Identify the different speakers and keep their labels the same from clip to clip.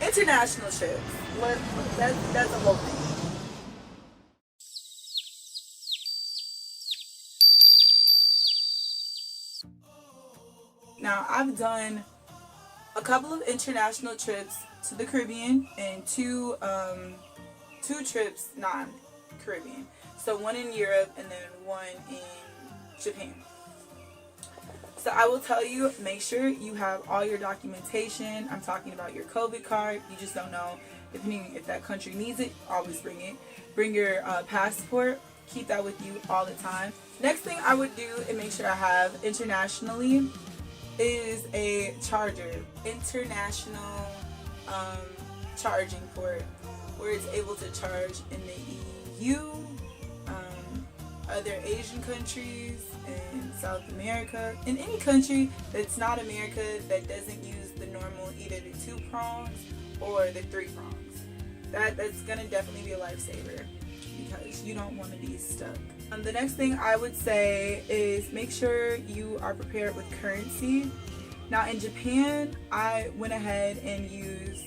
Speaker 1: international trips. That's a whole thing. Now, I've done a couple of international trips to the Caribbean and two trips non-Caribbean. So one in Europe and then one in Japan. So I will tell you, make sure you have all your documentation. I'm talking about your COVID card. You just don't know if that country needs it. Always bring it. Bring your passport. Keep that with you all the time. Next thing I would do and make sure I have internationally is a charger. International charging port where it's able to charge in the EU, other Asian countries, in South America, in any country that's not America that doesn't use the normal either the 2 prongs or the 3 prongs. That's gonna definitely be a lifesaver because you don't want to be stuck. The next thing I would say is make sure you are prepared with currency. Now in Japan, I went ahead and used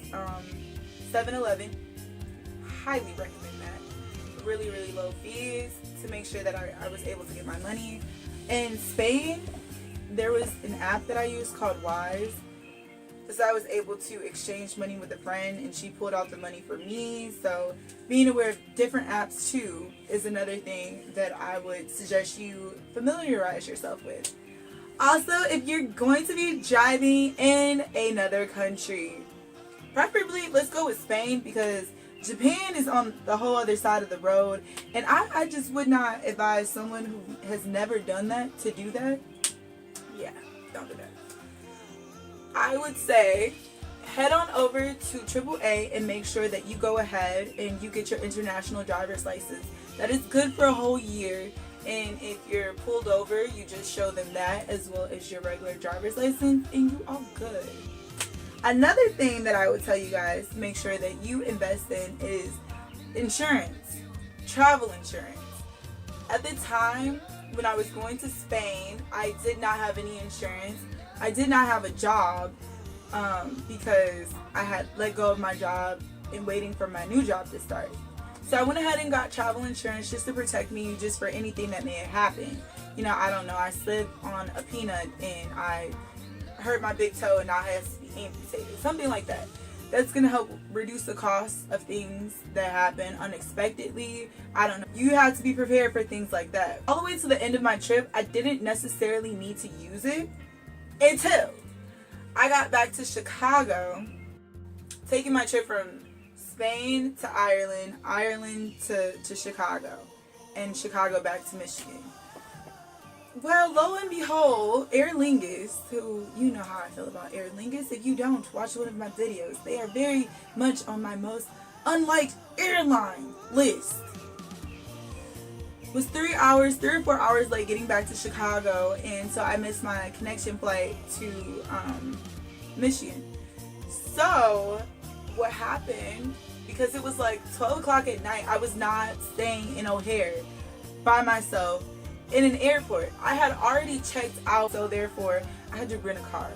Speaker 1: 7-Eleven. Highly recommend that. Really, really low fees to make sure that I was able to get my money. In Spain, there was an app that I used called Wise. So I was able to exchange money with a friend and she pulled out the money for me. So being aware of different apps too is another thing that I would suggest you familiarize yourself with. Also, if you're going to be driving in another country, preferably let's go with Spain because Japan is on the whole other side of the road, and I just would not advise someone who has never done that to do that. Yeah, don't do that. I would say head on over to AAA and make sure that you go ahead and you get your international driver's license. That is good for a whole year, and if you're pulled over, you just show them that as well as your regular driver's license, and you all good. Another thing that I would tell you guys to make sure that you invest in is insurance, travel insurance. At the time when I was going to Spain, I did not have any insurance. I did not have a job because I had let go of my job and waiting for my new job to start. So I went ahead and got travel insurance just to protect me just for anything that may have happened. You know, I don't know, I slipped on a peanut and I hurt my big toe and now it has to be amputated. Something like that. That's going to help reduce the cost of things that happen unexpectedly. I don't know. You have to be prepared for things like that. All the way to the end of my trip, I didn't necessarily need to use it until I got back to Chicago, taking my trip from Spain to Ireland, Ireland to Chicago, and Chicago back to Michigan. Well, lo and behold, Aer Lingus, who, you know how I feel about Aer Lingus. If you don't, watch one of my videos. They are very much on my most unliked airline list. Was 3 or 4 hours late getting back to Chicago, and so I missed my connection flight to Michigan. So what happened, because it was like 12 o'clock at night, I was not staying in O'Hare by myself in an airport. I had already checked out, so therefore I had to rent a car.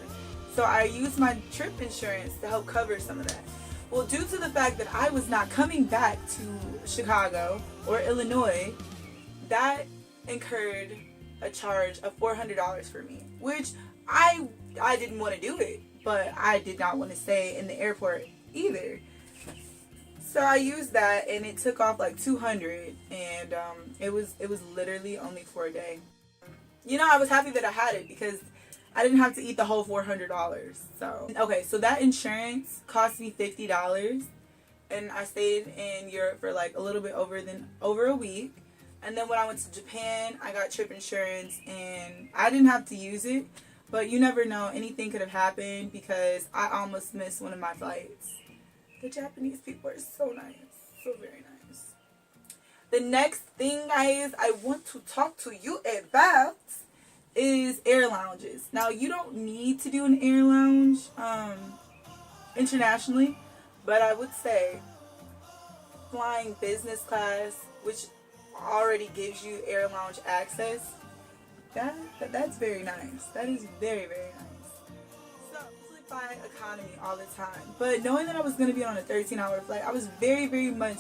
Speaker 1: So I used my trip insurance to help cover some of that. Well, due to the fact that I was not coming back to Chicago or Illinois, that incurred a charge of $400 for me, which I didn't want to do it, but I did not want to stay in the airport either. So I used that and it took off like $200, and it was literally only for a day. You know, I was happy that I had it because I didn't have to eat the whole $400. So okay, so that insurance cost me $50, and I stayed in Europe for like a little bit over a week. And then when I went to Japan, I got trip insurance and I didn't have to use it, but you never know, anything could have happened because I almost missed one of my flights. The Japanese people are so nice, so very nice. The next thing, guys, I want to talk to you about is air lounges. Now, you don't need to do an air lounge internationally, but I would say flying business class, which already gives you air lounge access, that's very nice. That is very, very nice. So, usually fly economy all the time. But knowing that I was going to be on a 13-hour flight, I was very, very much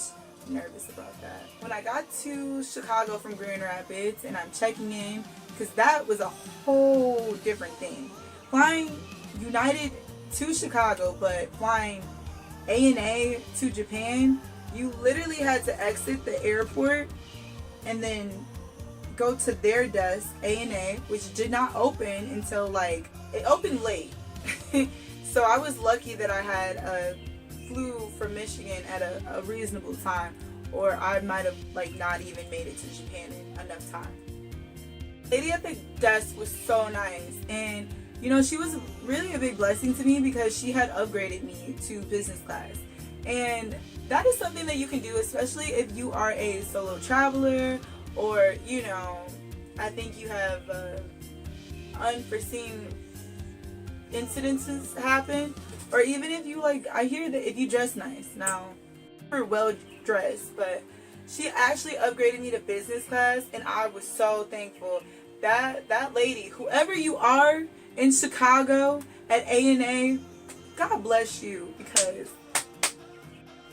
Speaker 1: nervous about that. When I got to Chicago from Grand Rapids and I'm checking in, because that was a whole different thing. Flying United to Chicago, but flying ANA to Japan, you literally had to exit the airport and then go to their desk, ANA, which did not open until like, it opened late. So I was lucky that I had flew from Michigan at a reasonable time, or I might have like not even made it to Japan in enough time. Lady at the desk was so nice, and you know, she was really a big blessing to me because she had upgraded me to business class. And that is something that you can do, especially if you are a solo traveler, or you know, I think you have unforeseen incidences happen, or even if you like, I hear that if you dress nice. Now, we're well dressed, but she actually upgraded me to business class, and I was so thankful. That lady, whoever you are in Chicago at ANA, God bless you, because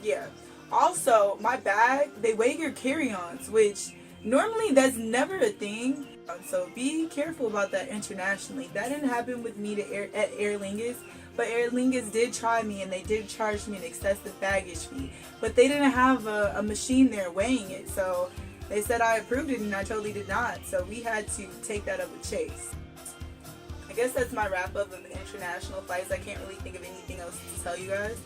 Speaker 1: yeah. Also, my bag, they weigh your carry-ons, which normally that's never a thing. So be careful about that internationally. That didn't happen with me at Aer Lingus, but Aer Lingus did try me and they did charge me an excessive baggage fee. But they didn't have a machine there weighing it, so they said I approved it and I totally did not. So we had to take that up with Chase. I guess that's my wrap up of the international flights. I can't really think of anything else to tell you guys.